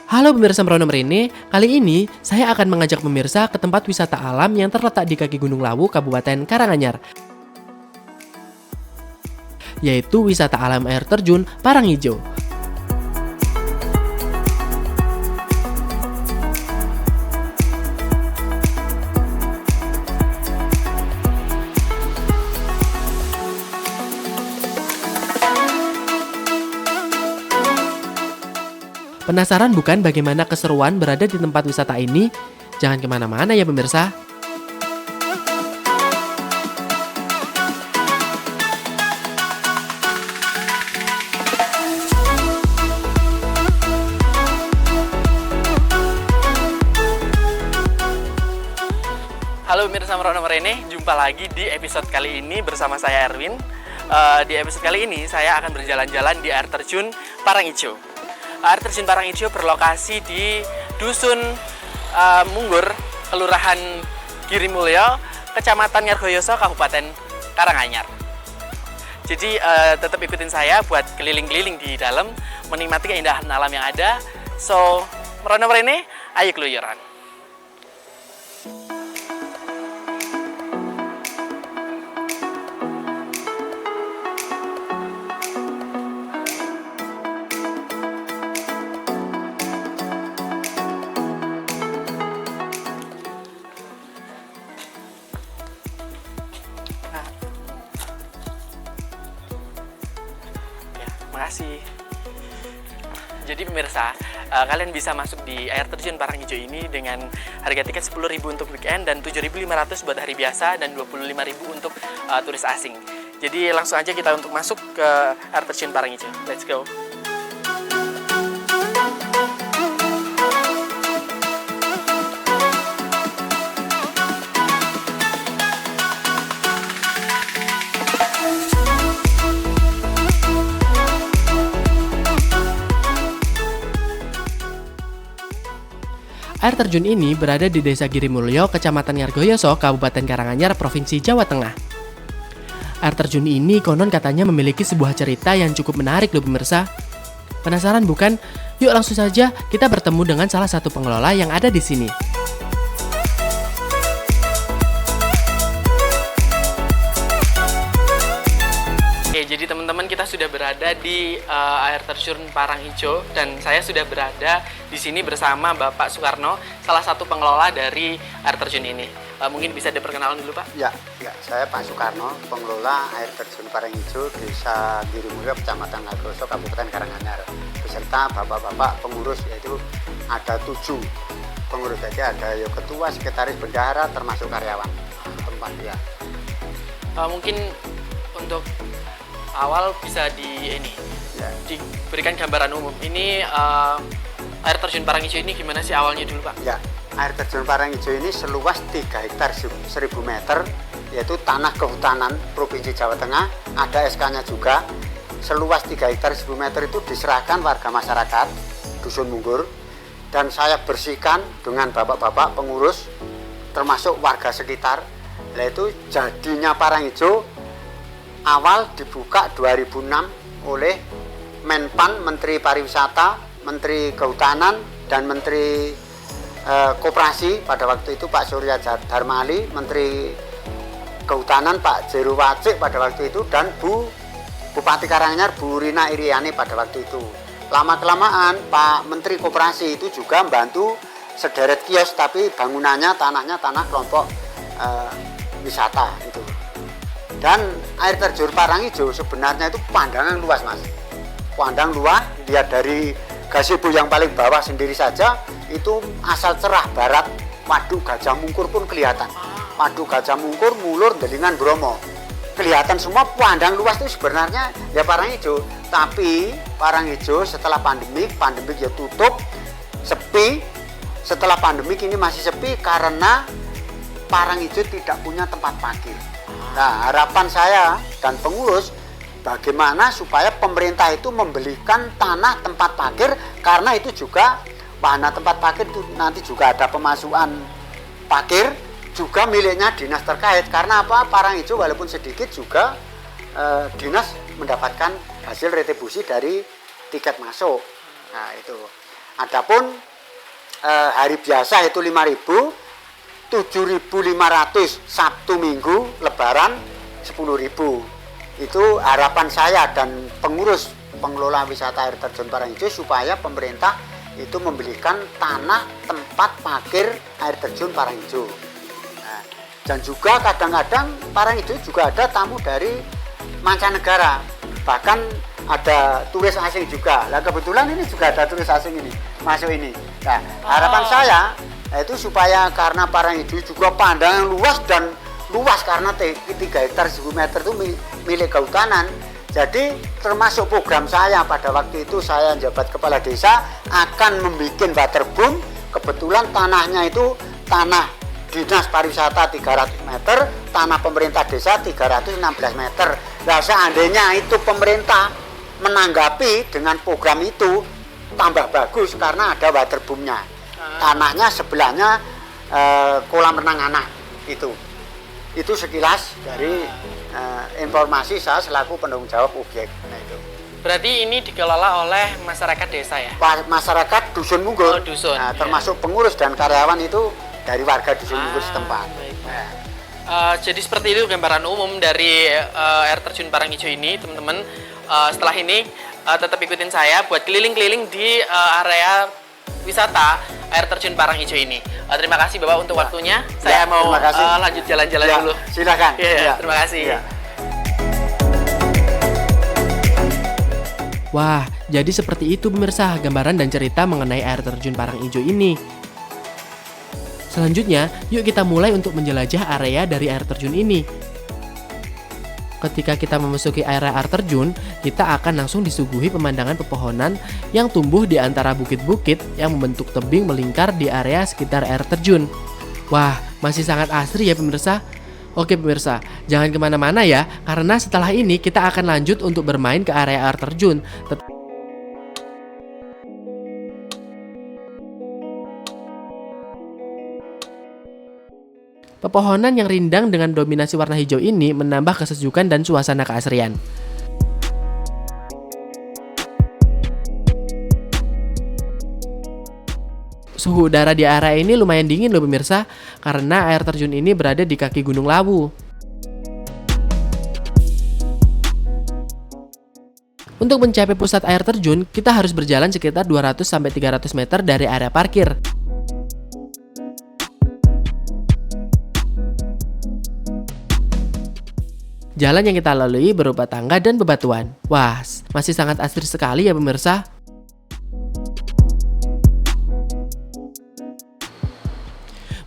Halo pemirsa Merono Merene, kali ini saya akan mengajak pemirsa ke tempat wisata alam yang terletak di kaki Gunung Lawu, Kabupaten Karanganyar, yaitu wisata alam air terjun Parangijo. Penasaran bukan bagaimana keseruan berada di tempat wisata ini? Jangan kemana-mana ya pemirsa. Halo pemirsa Merono Merene, jumpa lagi di episode kali ini bersama saya Erwin. Di episode kali ini saya akan berjalan-jalan di air terjun Parangijo. Air terjun Parangijo berlokasi di Dusun Munggur, Kelurahan Girimulyo, Kecamatan Ngargoyoso, Kabupaten Karanganyar. Jadi tetap ikutin saya buat keliling-keliling di dalam, menikmati keindahan alam yang ada. So, Merono Merene, ayo keluyuran. Makasih. Jadi pemirsa, kalian bisa masuk di air terjun Parangijo ini dengan harga tiket 10.000 untuk weekend dan 7.500 buat hari biasa dan 25.000 untuk turis asing. Jadi langsung aja kita untuk masuk ke air terjun Parangijo. Let's go. Air terjun ini berada di Desa Girimulyo, Kecamatan Ngargoyoso, Kabupaten Karanganyar, Provinsi Jawa Tengah. Air terjun ini konon katanya memiliki sebuah cerita yang cukup menarik loh pemirsa. Penasaran bukan? Yuk langsung saja kita bertemu dengan salah satu pengelola yang ada di sini. Oke, jadi teman-teman kita sudah berada di air terjun Parangijo dan saya sudah berada di sini bersama Bapak Soekarno, salah satu pengelola dari air terjun ini. Mungkin bisa diperkenalkan dulu Pak? Ya, saya Pak Soekarno, pengelola air terjun Parangijo, Desa Girimulyo, Kecamatan Ngargoyoso, Kabupaten Karanganyar. Beserta bapak-bapak pengurus, yaitu ada 7 pengurus, jadi ada ketua, sekretaris, bendahara, termasuk karyawan tempat ya. Mungkin untuk awal bisa diberikan gambaran umum. Ini air terjun Parangijo ini gimana sih awalnya dulu Pak? Ya, air terjun Parangijo ini seluas 3 hektar 1.000 meter, yaitu tanah kehutanan Provinsi Jawa Tengah, ada SK-nya juga. Seluas 3 hektar 1.000 meter itu diserahkan warga masyarakat Dusun Munggur, dan saya bersihkan dengan bapak-bapak pengurus, termasuk warga sekitar. Yaitu jadinya Parangijo awal dibuka 2006 oleh Menpan, Menteri Pariwisata, Menteri Kehutanan, dan Menteri Koperasi pada waktu itu Pak Surya Dharma Ali, Menteri Kehutanan Pak Jeru Wacik pada waktu itu, dan Bupati Karanganyar Bu Rina Iriani pada waktu itu. Lama-kelamaan Pak Menteri Koperasi itu juga membantu sederet kios, tapi bangunannya tanah kelompok wisata itu. Dan air terjun Parangijo sebenarnya itu pandangan luas Mas. Pandang luas, lihat dari gazebo yang paling bawah sendiri saja itu asal cerah barat, Waduk Gajah Mungkur pun kelihatan. Waduk Gajah Mungkur, Mulur, Delingan, Bromo. Kelihatan semua, pandang luas itu sebenarnya ya Parangijo. Tapi Parangijo setelah pandemik ya tutup, sepi. Setelah pandemik ini masih sepi karena Parangijo tidak punya tempat parkir. Nah, harapan saya dan pengurus bagaimana supaya pemerintah itu membelikan tanah tempat parkir, karena itu juga wahana tempat parkir itu nanti juga ada pemasukan parkir juga miliknya dinas terkait. Karena apa? Parangijo walaupun sedikit juga dinas mendapatkan hasil retribusi dari tiket masuk. Nah, itu. Adapun hari biasa itu 5.000, 7.500 Sabtu Minggu Lebaran 10.000. Itu harapan saya dan pengurus pengelola wisata air terjun Parangijo supaya pemerintah itu membelikan tanah tempat parkir air terjun Parangijo. Nah, dan juga kadang-kadang Parangijo juga ada tamu dari mancanegara, bahkan ada turis asing juga. Nah kebetulan ini juga ada turis asing ini masuk ini. Nah harapan saya itu supaya karena Parangijo juga pandangan luas dan luas karena 3 hektar 1000 meter itu milik kehutanan. Jadi termasuk program saya pada waktu itu saya jabat kepala desa akan membuat waterboom. Kebetulan tanahnya itu tanah dinas pariwisata 300 meter, tanah pemerintah desa 316 meter. Nah seandainya itu pemerintah menanggapi dengan program itu tambah bagus karena ada waterboomnya. Tanahnya sebelahnya kolam renang anak itu sekilas dari informasi saya selaku penanggung jawab objek. Nah, itu. Berarti ini dikelola oleh masyarakat desa ya? Masyarakat dusun Munggur. Oh, dusun. Nah, termasuk pengurus dan karyawan itu dari warga dusun Munggur setempat. Jadi seperti itu gambaran umum dari air terjun Parangijo ini, teman-teman. Setelah ini tetap ikutin saya buat keliling-keliling di area wisata air terjun Parangijo ini. Terima kasih Bapak untuk waktunya. Saya mau lanjut jalan-jalan dulu. Silakan. Terima kasih. Wah, jadi seperti itu pemirsa gambaran dan cerita mengenai air terjun Parangijo ini. Selanjutnya, yuk kita mulai untuk menjelajah area dari air terjun ini. Ketika kita memasuki area air terjun, kita akan langsung disuguhi pemandangan pepohonan yang tumbuh di antara bukit-bukit yang membentuk tebing melingkar di area sekitar air terjun. Wah, masih sangat asri ya pemirsa. Oke pemirsa, jangan kemana-mana ya, karena setelah ini kita akan lanjut untuk bermain ke area air terjun. Pepohonan yang rindang dengan dominasi warna hijau ini menambah kesejukan dan suasana keasrian. Suhu udara di area ini lumayan dingin loh pemirsa, karena air terjun ini berada di kaki Gunung Lawu. Untuk mencapai pusat air terjun, kita harus berjalan sekitar 200-300 meter dari area parkir. Jalan yang kita lalui berupa tangga dan bebatuan. Wah, masih sangat asri sekali ya pemirsa.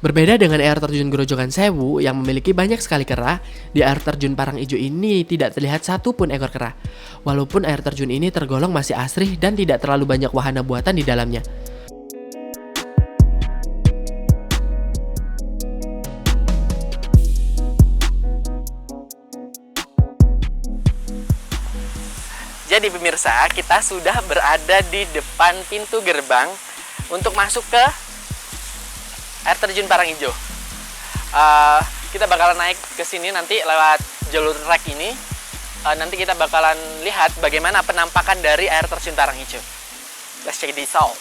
Berbeda dengan air terjun Grojogan Sewu yang memiliki banyak sekali kera, di air terjun Parangijo ini tidak terlihat satupun ekor kera. Walaupun air terjun ini tergolong masih asri dan tidak terlalu banyak wahana buatan di dalamnya. Jadi pemirsa, kita sudah berada di depan pintu gerbang untuk masuk ke air terjun Parangijo. Kita bakalan naik ke sini nanti lewat jalur trek ini. Nanti kita bakalan lihat bagaimana penampakan dari air terjun Parangijo. Let's check this out.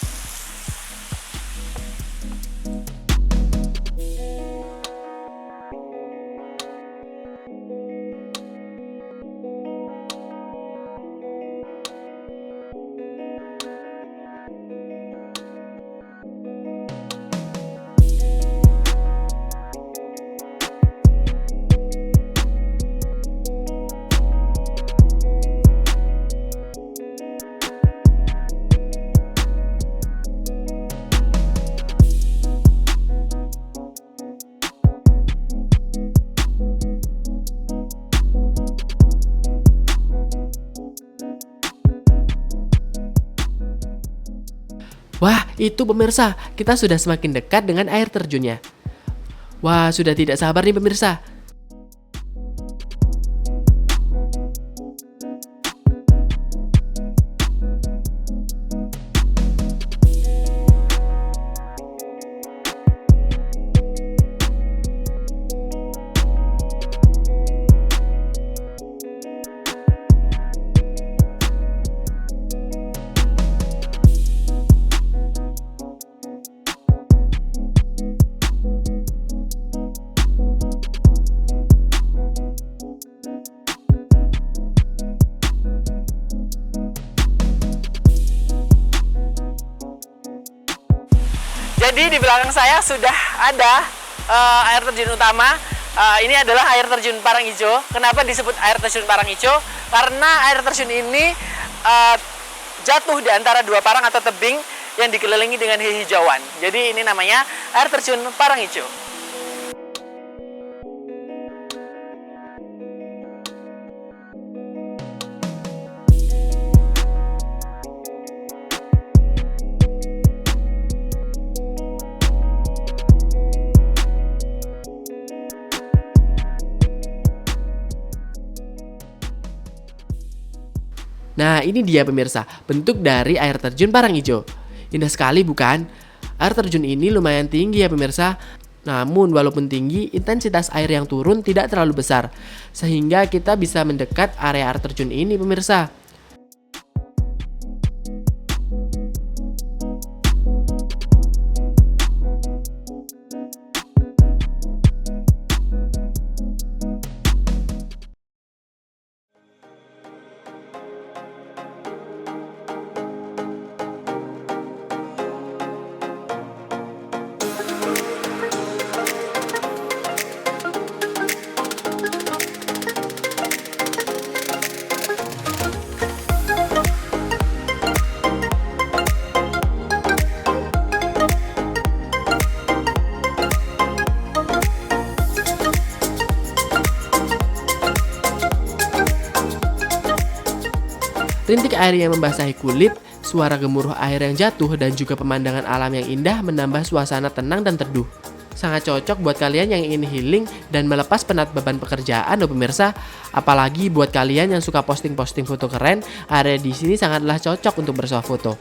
Wah, itu pemirsa, kita sudah semakin dekat dengan air terjunnya. Wah, sudah tidak sabar nih pemirsa. Jadi di belakang saya sudah ada air terjun utama. Ini adalah air terjun Parangijo. Kenapa disebut air terjun Parangijo? Karena air terjun ini jatuh di antara dua parang atau tebing yang dikelilingi dengan hijauan. Jadi ini namanya air terjun Parangijo. Nah, ini dia pemirsa, bentuk dari air terjun Parangijo. Indah sekali bukan? Air terjun ini lumayan tinggi ya pemirsa. Namun walaupun tinggi, intensitas air yang turun tidak terlalu besar. Sehingga kita bisa mendekat area air terjun ini pemirsa. Rintik air yang membasahi kulit, suara gemuruh air yang jatuh, dan juga pemandangan alam yang indah menambah suasana tenang dan teduh. Sangat cocok buat kalian yang ingin healing dan melepas penat beban pekerjaan loh pemirsa. Apalagi buat kalian yang suka posting-posting foto keren, area di sini sangatlah cocok untuk bersuah foto.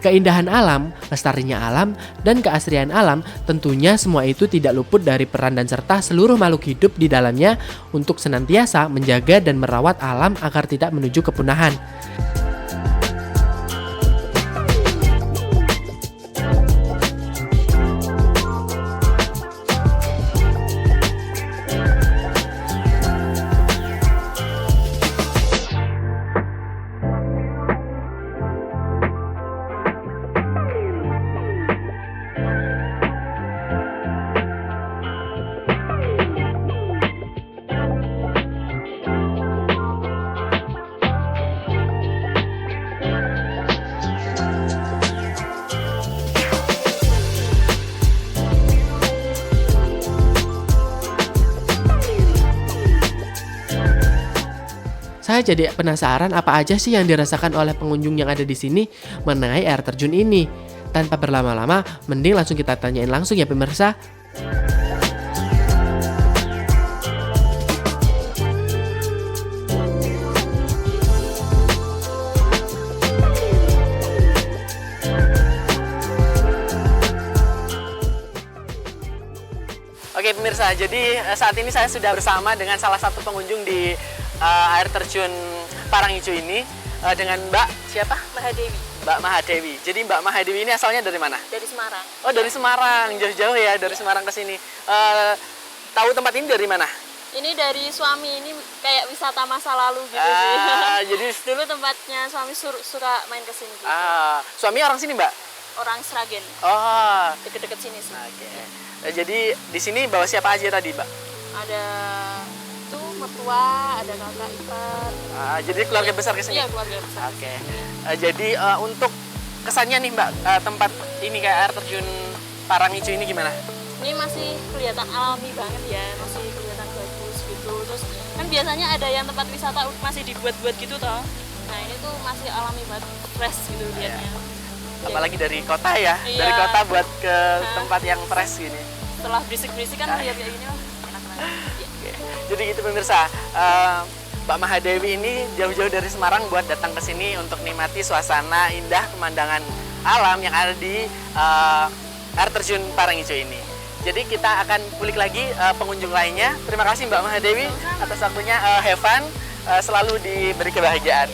Keindahan alam, lestarinya alam, dan keasrian alam tentunya semua itu tidak luput dari peran dan serta seluruh makhluk hidup di dalamnya untuk senantiasa menjaga dan merawat alam agar tidak menuju kepunahan. Saya jadi penasaran apa aja sih yang dirasakan oleh pengunjung yang ada di sini mengenai air terjun ini. Tanpa berlama-lama, mending langsung kita tanyain langsung ya pemirsa. Oke pemirsa, jadi saat ini saya sudah bersama dengan salah satu pengunjung di air terjun Parangijo ini dengan Mbak siapa? Mahadewi. Mbak Mahadewi. Jadi Mbak Mahadewi ini asalnya dari mana? Dari Semarang. Oh dari Semarang, jauh-jauh ya dari Semarang ke sini. Tahu tempat ini dari mana? Ini dari suami, ini kayak wisata masa lalu gitu sih. Jadi Dulu tempatnya suami suka main ke sini gitu. Suami orang sini Mbak? Orang Sragen, Oh, deket-deket sini sih. oke. Jadi di sini bawa siapa aja tadi Mbak? Ada tuh mertua, ada kakak ipar. Jadi keluarga besar ke sini? Iya, keluarga besar. Oke. Jadi untuk kesannya nih Mbak, tempat ini kayak air terjun Parangijo ini gimana? Ini masih kelihatan alami banget ya, masih kelihatan bagus gitu. Terus kan biasanya ada yang tempat wisata masih dibuat-buat gitu toh. Nah ini tuh masih alami banget, fresh gitu liatnya. Apalagi dari kota ya, Iya. dari kota buat ke tempat yang fresh gini. Setelah berisik-berisik kan lihat kayak gini, wah enak banget. Oke. Jadi gitu pemirsa, Mbak Mahadewi ini jauh-jauh dari Semarang buat datang ke sini untuk nikmati suasana indah pemandangan alam yang ada di air terjun Parangijo ini. Jadi kita akan kulik lagi pengunjung lainnya. Terima kasih Mbak Mahadewi atas waktunya. Have fun, selalu diberi kebahagiaan.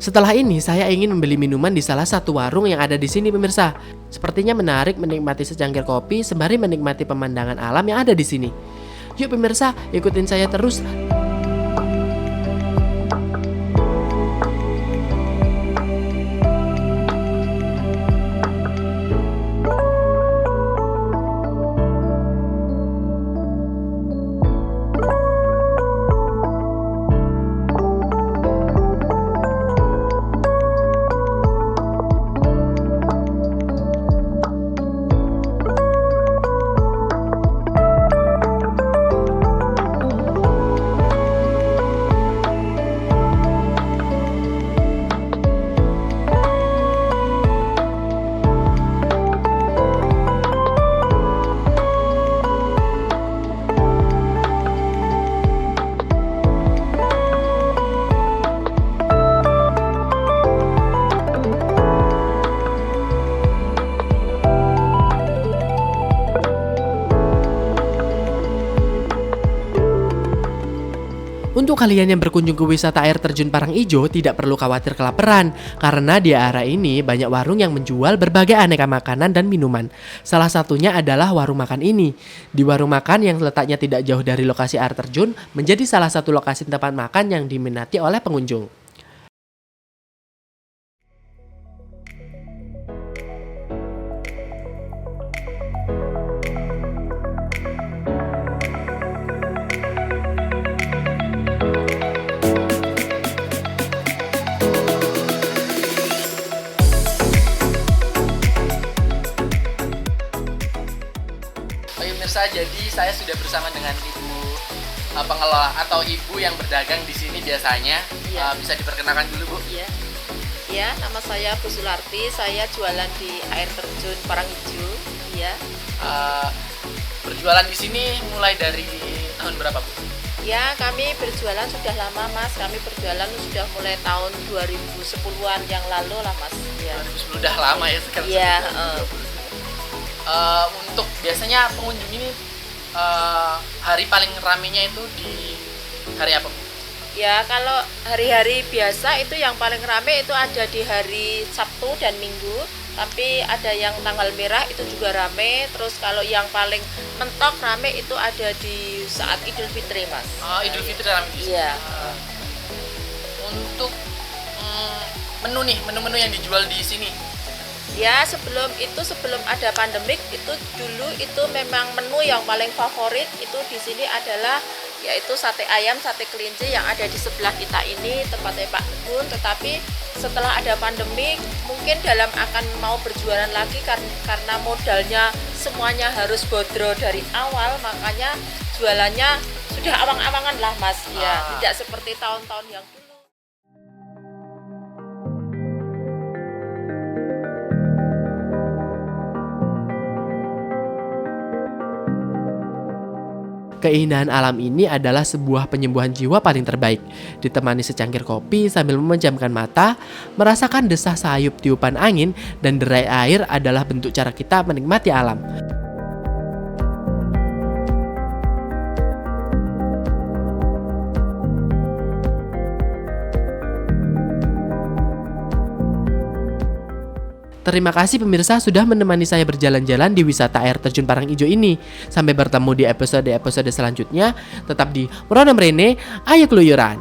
Setelah ini, saya ingin membeli minuman di salah satu warung yang ada di sini pemirsa. Sepertinya menarik menikmati secangkir kopi sembari menikmati pemandangan alam yang ada di sini. Yuk pemirsa, ikutin saya terus. Untuk kalian yang berkunjung ke wisata air terjun Parangijo tidak perlu khawatir kelaparan karena di area ini banyak warung yang menjual berbagai aneka makanan dan minuman. Salah satunya adalah warung makan ini. Di warung makan yang letaknya tidak jauh dari lokasi air terjun menjadi salah satu lokasi tempat makan yang diminati oleh pengunjung. Pemirsa, jadi saya sudah bersama dengan ibu pengelola atau ibu yang berdagang di sini biasanya. Iya. Bisa diperkenalkan dulu, Bu? Iya. Ya, nama saya Bu Sularti. Saya jualan di air terjun Parangijo. Iya. Berjualan di sini mulai dari tahun berapa, Bu? Ya, kami berjualan sudah lama, Mas. Kami berjualan sudah mulai tahun 2010-an yang lalu lah, Mas. Iya. 2010 udah lama ya sekarang. Iya, Untuk biasanya pengunjung ini hari paling ramenya itu di hari apa, Bu? Ya, kalau hari-hari biasa itu yang paling rame itu ada di hari Sabtu dan Minggu. Tapi ada yang tanggal merah itu juga rame. Terus kalau yang paling mentok rame itu ada di saat Idul Fitri, Mas. Idul Fitri rame di sini. Iya. Untuk menu-menu yang dijual di sini. Ya, sebelum ada pandemik itu dulu itu memang menu yang paling favorit itu di sini adalah yaitu sate ayam, sate kelinci yang ada di sebelah kita ini tempatnya Pak Gun. Tetapi setelah ada pandemi mungkin dalam akan mau berjualan lagi karena modalnya semuanya harus bodro dari awal, makanya jualannya sudah awang-awangan lah, Mas. Ya, tidak seperti tahun-tahun yang dulu. Keindahan alam ini adalah sebuah penyembuhan jiwa paling terbaik. Ditemani secangkir kopi sambil memejamkan mata, merasakan desah sayup tiupan angin dan derai air adalah bentuk cara kita menikmati alam. Terima kasih pemirsa sudah menemani saya berjalan-jalan di wisata air terjun Parangijo ini. Sampai bertemu di episode-episode selanjutnya. Tetap di Merono Mrene, ayo keluyuran.